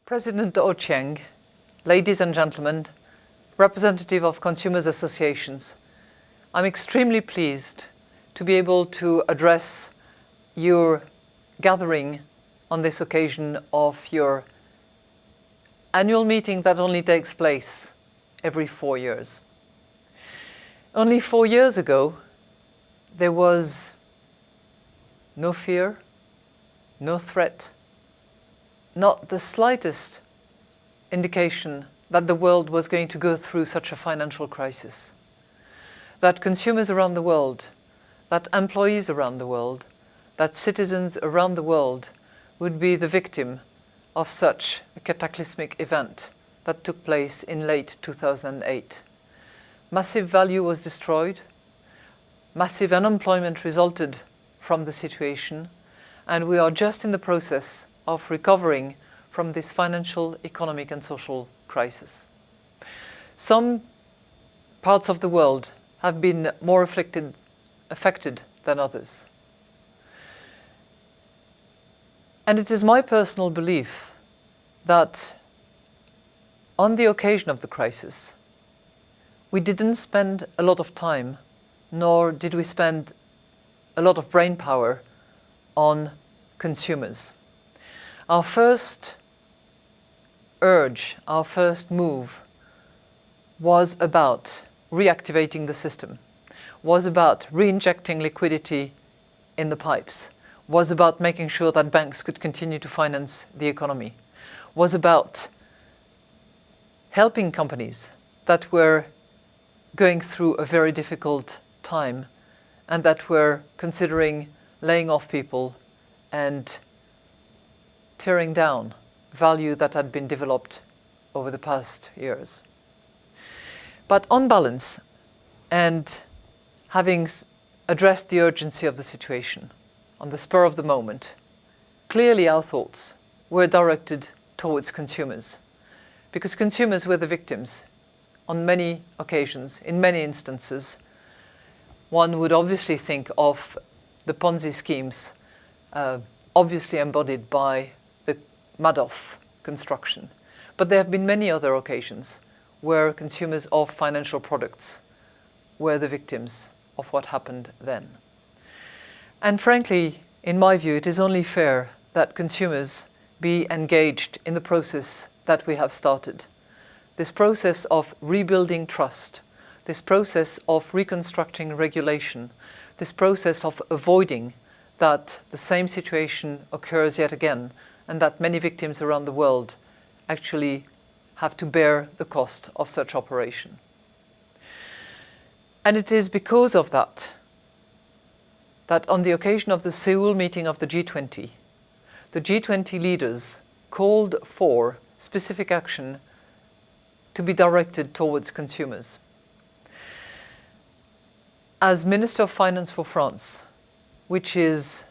President Ochieng, ladies and gentlemen, representative of consumers associations, I'm extremely pleased to be able to address your gathering on this occasion of your annual meeting that only takes place every 4 years. Only 4 years ago, there was no fear, no threat, not the slightest indication that the world was going to go through such a financial crisis. That consumers around the world, that employees around the world, that citizens around the world would be the victim of such a cataclysmic event that took place in late 2008. Massive value was destroyed, massive unemployment resulted from the situation, and we are just in the process of recovering from this financial, economic and social crisis. Some parts of the world have been more affected than others. And it is my personal belief that on the occasion of the crisis, we didn't spend a lot of time, nor did we spend a lot of brain power on consumers. Our first urge, our first move was about reactivating the system, was about re-injecting liquidity in the pipes, was about making sure that banks could continue to finance the economy, was about helping companies that were going through a very difficult time and that were considering laying off people and tearing down value that had been developed over the past years. But on balance, and having addressed the urgency of the situation on the spur of the moment, clearly our thoughts were directed towards consumers, because consumers were the victims on many occasions, in many instances. One would obviously think of the Ponzi schemes obviously embodied by the Madoff construction. But there have been many other occasions where consumers of financial products were the victims of what happened then. And frankly, in my view, it is only fair that consumers be engaged in the process that we have started. This process of rebuilding trust, this process of reconstructing regulation, this process of avoiding that the same situation occurs yet again and that many victims around the world actually have to bear the cost of such operation. And it is because of that on the occasion of the Seoul meeting of the G20, the G20 leaders called for specific action to be directed towards consumers. As Minister of Finance for France, which is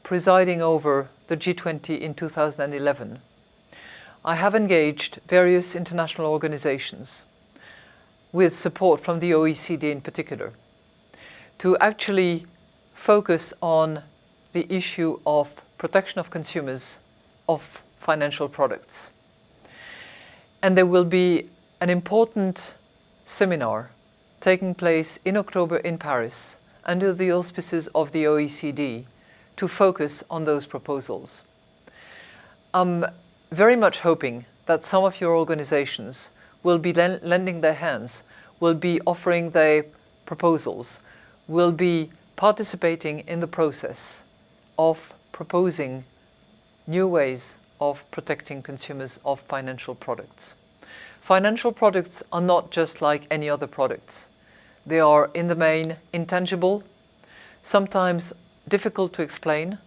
presiding over the G20 in 2011, I have engaged various international organizations with support from the OECD in particular to actually focus on the issue of protection of consumers of financial products. And there will be an important seminar taking place in October in Paris under the auspices of the OECD to focus on those proposals. I'm very much hoping that some of your organizations will be lending their hands, will be offering their proposals, will be participating in the process of proposing new ways of protecting consumers of financial products. Financial products are not just like any other products. They are in the main intangible, sometimes difficult to explain,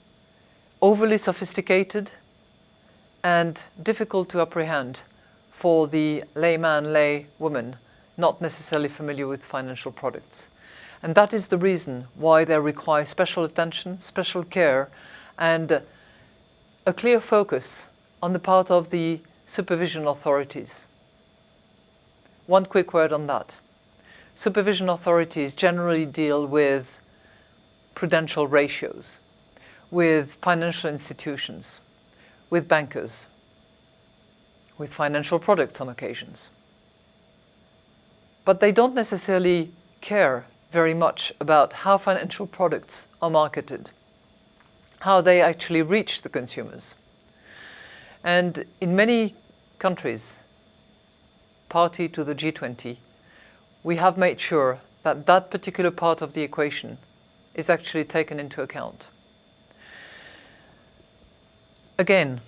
overly sophisticated, and difficult to apprehend for the layman, laywoman, not necessarily familiar with financial products. And that is the reason why they require special attention, special care, and a clear focus on the part of the supervision authorities. One quick word on that. Supervision authorities generally deal with prudential ratios, with financial institutions, with bankers. with financial products on occasions. But they don't necessarily care very much about how financial products are marketed, how they actually reach the consumers. And in many countries, party to the G20, we have made sure that that particular part of the equation is actually taken into account. Again,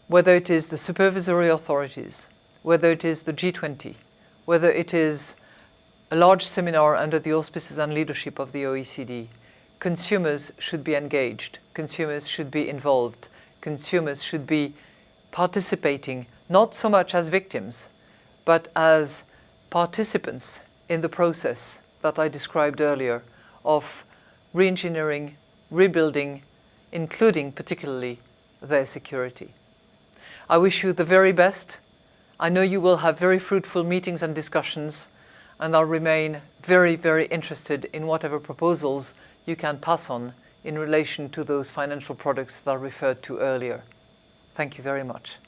whether it is the supervisory authorities, whether it is the G20, whether it is a large seminar under the auspices and leadership of the OECD, consumers should be engaged, consumers should be involved, consumers should be participating not so much as victims, but as participants in the process that I described earlier of re-engineering, rebuilding, including particularly their security. I wish you the very best. I know you will have very fruitful meetings and discussions, and I'll remain very, very interested in whatever proposals you can pass on in relation to those financial products that I referred to earlier. Thank you very much.